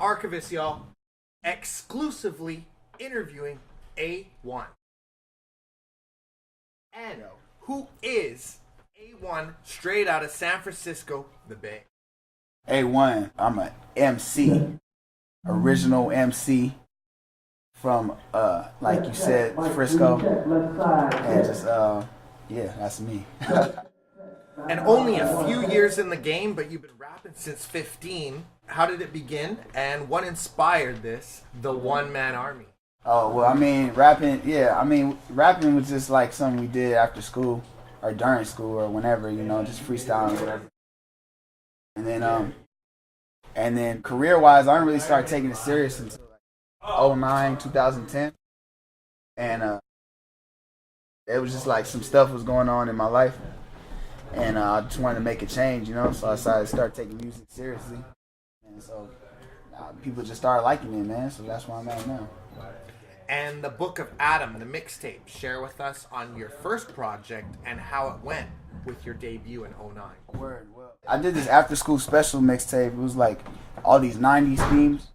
Archivist, y'all. Exclusively interviewing A-1. And who is A-1 straight out of San Francisco, the Bay? A-1, I'm a MC, original MC from, like you said, Frisco. And just, yeah, that's me. And only a few years in the game, but you've been rapping since 15. How did it begin, and what inspired this, the one-man army? Oh, well, I mean, rapping was just like something we did after school or during school or whenever, you know, just freestyling or whatever. And then career-wise, I didn't really start taking it serious until like 09, 2010. And it was just like some stuff was going on in my life. And I just wanted to make a change, you know, so I decided to start taking music seriously. And so people just started liking it, man, so that's where I'm at now. And the Book of Adam, the mixtape, share with us on your first project and how it went with your debut in 09. Word, well, I did this after school special mixtape. It was like all these 90s themes,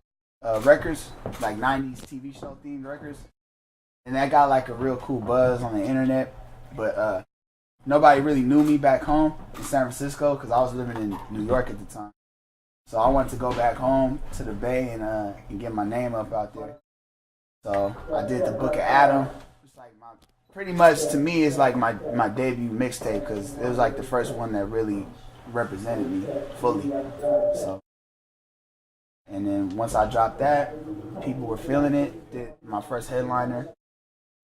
records, like 90s TV show themed records. And that got like a real cool buzz on the internet. But nobody really knew me back home in San Francisco because I was living in New York at the time. So I wanted to go back home to the Bay and get my name up out there. So I did the Book of Adam. It's like pretty much to me, it's like my debut mixtape because it was like the first one that really represented me fully. So, and then once I dropped that, people were feeling it. Did my first headliner,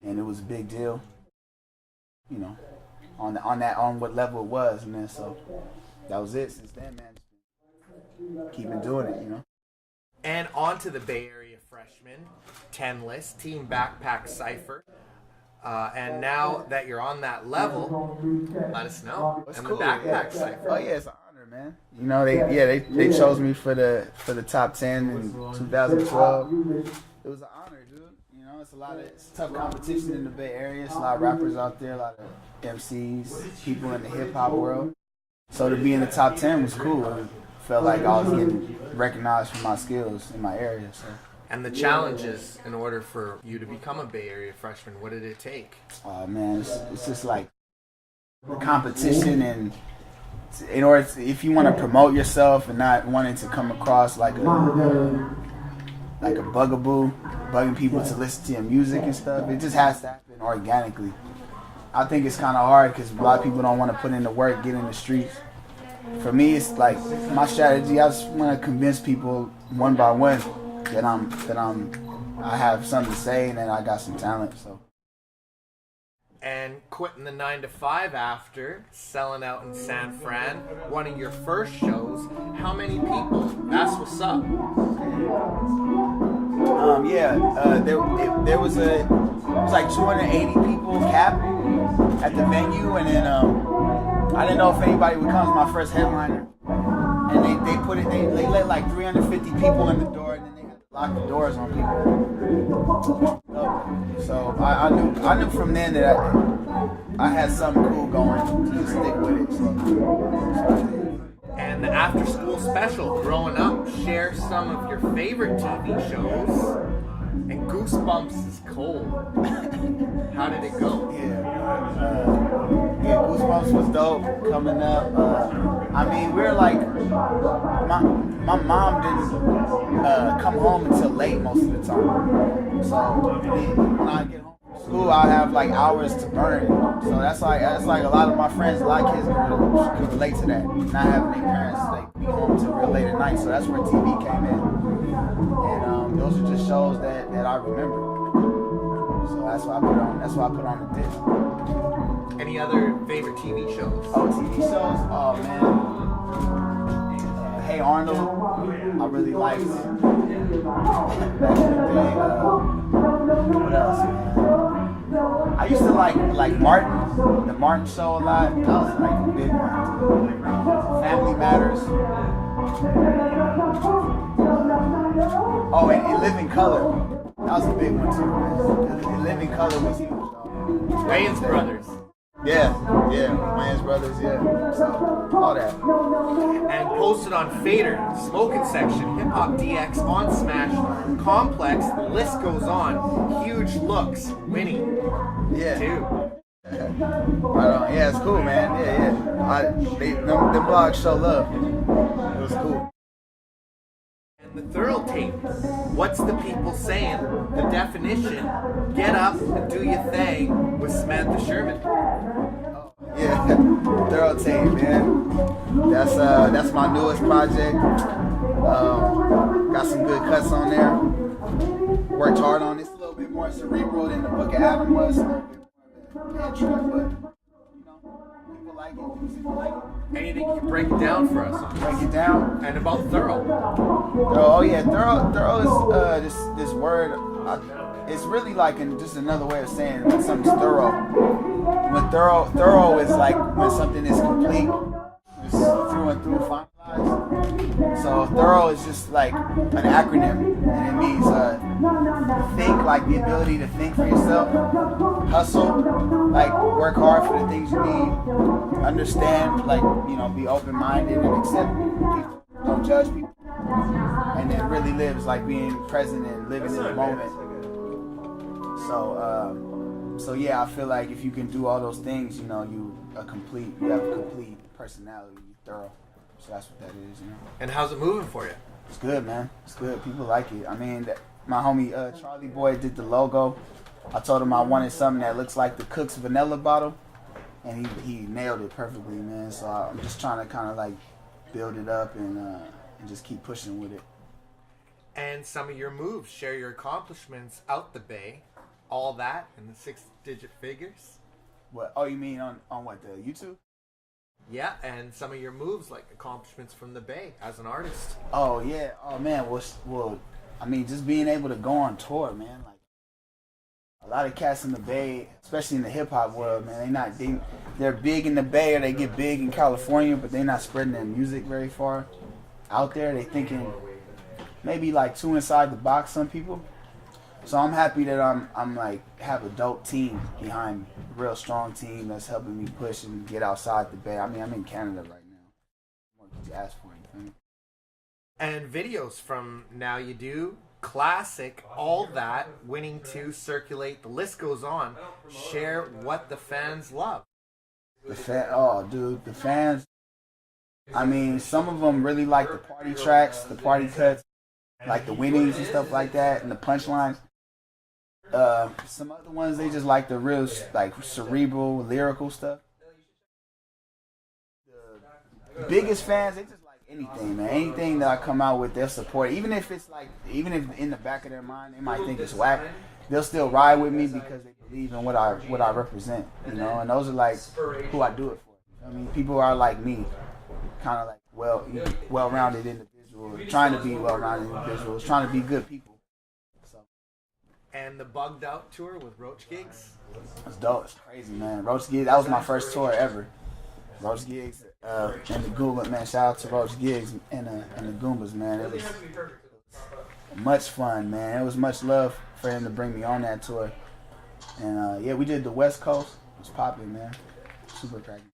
and it was a big deal. You know, on what level it was, and then so that was it. Since then, man, keeping doing it, you know. And on to the Bay Area freshman, 10 list, Team Backpack Cypher. And now that you're on that level, let us know. That's and cool, the Backpack yeah. Cypher. Oh yeah, it's an honor, man. You know, they chose me for the top 10 in 2012. It was an honor, dude. You know, it's tough competition in the Bay Area. It's a lot of rappers out there, a lot of MCs, people in the hip hop world. So to be in the top 10 was cool. It felt like I was getting recognized for my skills in my area. So. And the challenges in order for you to become a Bay Area freshman, what did it take? Oh man, it's just like the competition, and in order to, if you want to promote yourself and not wanting to come across like a bugaboo, bugging people to listen to your music and stuff, it just has to happen organically. I think it's kind of hard because a lot of people don't want to put in the work, get in the streets. For me, it's like my strategy. I just want to convince people one by one that I have something to say and that I got some talent. So. And quitting the 9 to 5 after, selling out in San Fran, one of your first shows. How many people? That's what's up. There was like 280 people capped at the venue, and then I didn't know if anybody would come as my first headliner, and they let like 350 people in the door, and then they had to lock the doors on people. So I knew from then that I had something cool going to just stick with it. So. And the after school special, growing up, share some of your favorite TV shows. And Goosebumps is cold. How did it go? Yeah, Goosebumps was dope coming up. I mean, we're like, my mom didn't come home until late most of the time. So when I get home from school, I have like hours to burn. So that's like a lot of my friends, a lot of kids can relate to that. Not having their parents like be home till real late at night. So that's where TV came in. And those are just shows that I remember. So that's why I put on the disc. Any other favorite TV shows? Oh, TV shows? Oh man. Hey Arnold, I really liked it. Back in the day. What else, man? I used to like Martin, the Martin Show a lot. That was like a big one. Family Matters. Oh, and Living Color. That was a big one too, man. Living Color was huge. Wayans Brothers. Yeah, Wayans Brothers, yeah. So, all that. And posted on Fader, Smoking Section, Hip Hop DX, On Smash, Complex, the list goes on. Huge looks, winning. Yeah. Too. Right on. Yeah, it's cool, man. Yeah. Them blogs show love. It was cool. And the Thorough tape, what's the people saying? The definition, get up and do your thing with Samantha Sherman. Yeah, Thorough tape, man. That's my newest project. Got some good cuts on there. Worked hard on it. It's a little bit more cerebral than the book of A-1 was. A little bit more intro, but people like it. People like it. Anything you can break it down for us on? Break it down. And about Thorough. Oh yeah, thorough is this word. It's really like just another way of saying when something's thorough. When thorough is like when something is complete, it's through and through finalized. So thorough is just like an acronym, and it means think, like the ability to think for yourself, hustle, like work hard for the things you need, understand, like be open-minded and accept people, don't judge people, and then really live is like being present and living in the moment. So yeah, I feel like if you can do all those things, you have a complete personality, you're thorough. So that's what that is, And how's it moving for you? It's good, man. It's good. People like it. I mean, my homie Charlie Boy did the logo. I told him I wanted something that looks like the Cook's vanilla bottle, and he nailed it perfectly, man. So I'm just trying to kind of like build it up and just keep pushing with it. And some of your moves, share your accomplishments out the Bay, all that in the 6-digit figures. What? Oh, you mean on what, the YouTube? Yeah, and some of your moves, like accomplishments from the Bay as an artist. Oh yeah. Oh man. Well, I mean, just being able to go on tour, man. Like a lot of cats in the Bay, especially in the hip hop world, man. They're big in the Bay, or they get big in California, but they're not spreading their music very far out there. They thinking maybe like too inside the box. Some people. So I'm happy that I'm like have a dope team behind me, a real strong team that's helping me push and get outside the Bay. I mean, I'm in Canada right now. What could you ask for? Anything? And videos from Now You Do, Classic, all that, Winning 2, Circulate, the list goes on. Share what the fans love. The fans. I mean, some of them really like the party tracks, the party cuts, like the winnings and stuff like that, and the punchlines. Some other ones, they just like the real, like cerebral, lyrical stuff. The biggest fans, they just like anything, man. Anything that I come out with, they'll support. Even if in the back of their mind they might think it's whack, they'll still ride with me because they believe in what I represent, And those are like who I do it for. I mean, people are like me, kind of like well-rounded individuals, trying to be well-rounded individuals, trying to be good people. And the Bugged Out tour with Roach Gigs. It's dope. It's crazy, man. Roach Gigs, that was my first tour ever. Roach Gigs and the Goombas, man. Shout out to Roach Gigs and the Goombas, man. It was much fun, man. It was much love for him to bring me on that tour. And yeah, we did the West Coast. It was popping, man. Super cracking.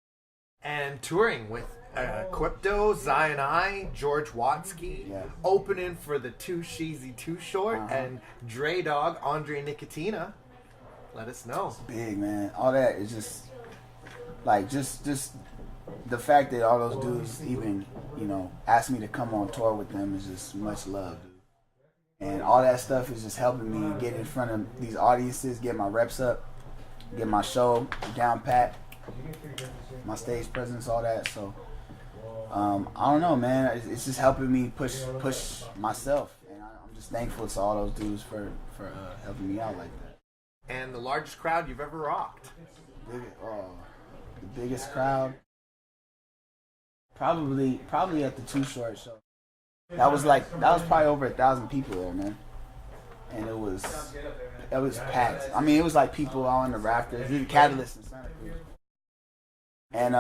And touring with Quipto, Zion I, George Watsky, opening for the Too Sheezy Too Short, and Dre Dog, Andre Nicotina. Let us know. It's big, man. All that is just like just the fact that all those dudes even asked me to come on tour with them is just much love, dude. And all that stuff is just helping me get in front of these audiences, get my reps up, get my show down pat, my stage presence, all that. So. I don't know, man. It's just helping me push myself, and I'm just thankful to all those dudes for helping me out like that. And the largest crowd you've ever rocked? The biggest crowd, probably at the Too Short show. That was probably over 1,000 people there, man, and it was packed. I mean, it was like people all in the rafters. We did Catalyst in Santa Cruz, and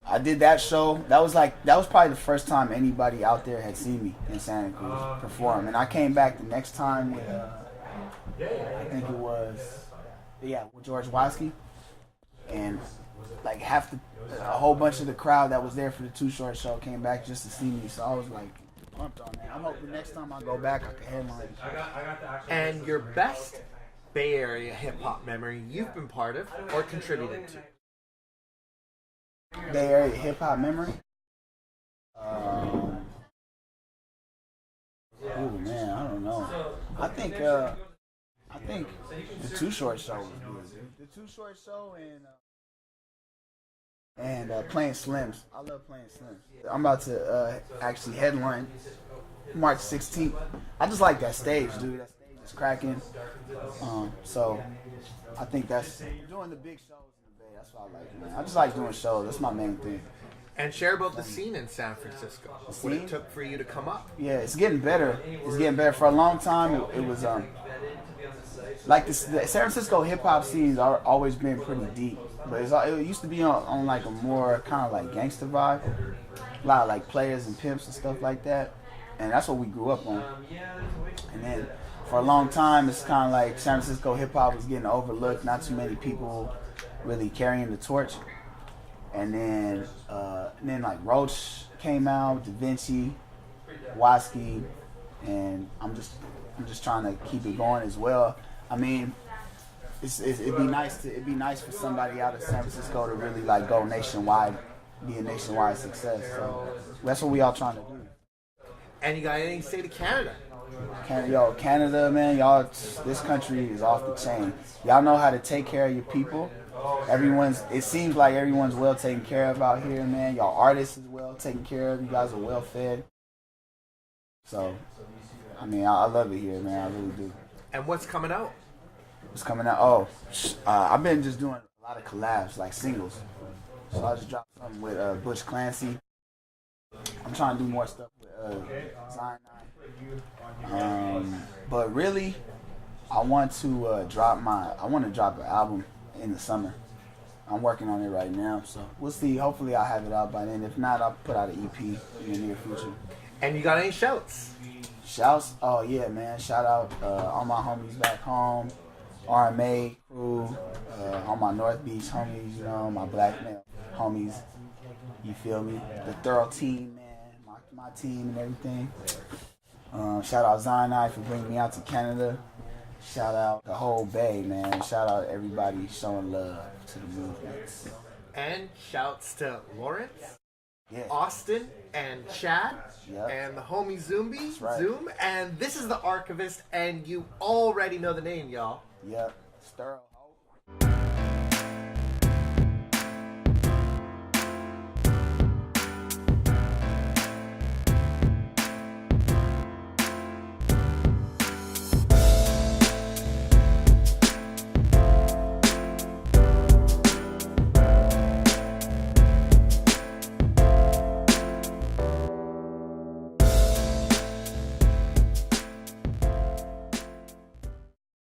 I did that show. That was probably the first time anybody out there had seen me in Santa Cruz perform. And I came back the next time with, I think it was, with George Watsky. like a whole bunch of the crowd that was there for the Too Short show came back just to see me. So I was like pumped on that. I'm hoping next time I go back I can headline. And your best Bay Area hip hop memory you've been part of or contributed to? Bay Area hip hop memory. Oh man, I don't know. I think the Too Short show was good. The Too Short show and playing Slims. I love playing Slims. I'm about to actually headline March 16th. I just like that stage, dude. That stage is cracking. So I think that's doing the big shows in the Bay. That's what I like, man. I just like doing shows. That's my main thing. And share about the scene in San Francisco. What it took for you to come up. Yeah, it's getting better. It's getting better. For a long time, it was like this. The San Francisco hip hop scene's always been pretty deep, but it used to be on like a more kind of like gangster vibe. A lot of like players and pimps and stuff like that, and that's what we grew up on. And then for a long time, it's kind of like San Francisco hip hop was getting overlooked. Not too many people really carrying the torch. And then like Roach came out, Da Vinci, Watsky, and I'm just trying to keep it going as well. I mean, it'd be nice for somebody out of San Francisco to really like go nationwide, be a nationwide success. So that's what we all trying to do. And you got anything to say to Canada? Canada, man, y'all, this country is off the chain. Y'all know how to take care of your people. It seems like everyone's well taken care of out here, man. Y'all artists is well taken care of. You guys are well fed. So, I mean, I love it here, man. I really do. And what's coming out? What's coming out? Oh, I've been just doing a lot of collabs, like singles. So I just dropped something with Butch Clancy. I'm trying to do more stuff with Zion. But really, I want to drop an album in the summer. I'm working on it right now, so we'll see. Hopefully I'll have it out by then. If not, I'll put out an EP in the near future. And you got any shouts? Shouts? Oh yeah, man. Shout out all my homies back home, RMA crew, all my North Beach homies, you know, my Blackmail homies. You feel me? The Thorough team, man. My team and everything. Shout out Zion for bringing me out to Canada. Shout out the whole Bay, man. Shout out everybody showing love to the movement. And shouts to Lawrence, Yeah. Austin, and Chad, Yep. and the homie Zoombi, That's right. Zoom. And this is The Archivist, and you already know the name, y'all. Yep. It's thorough.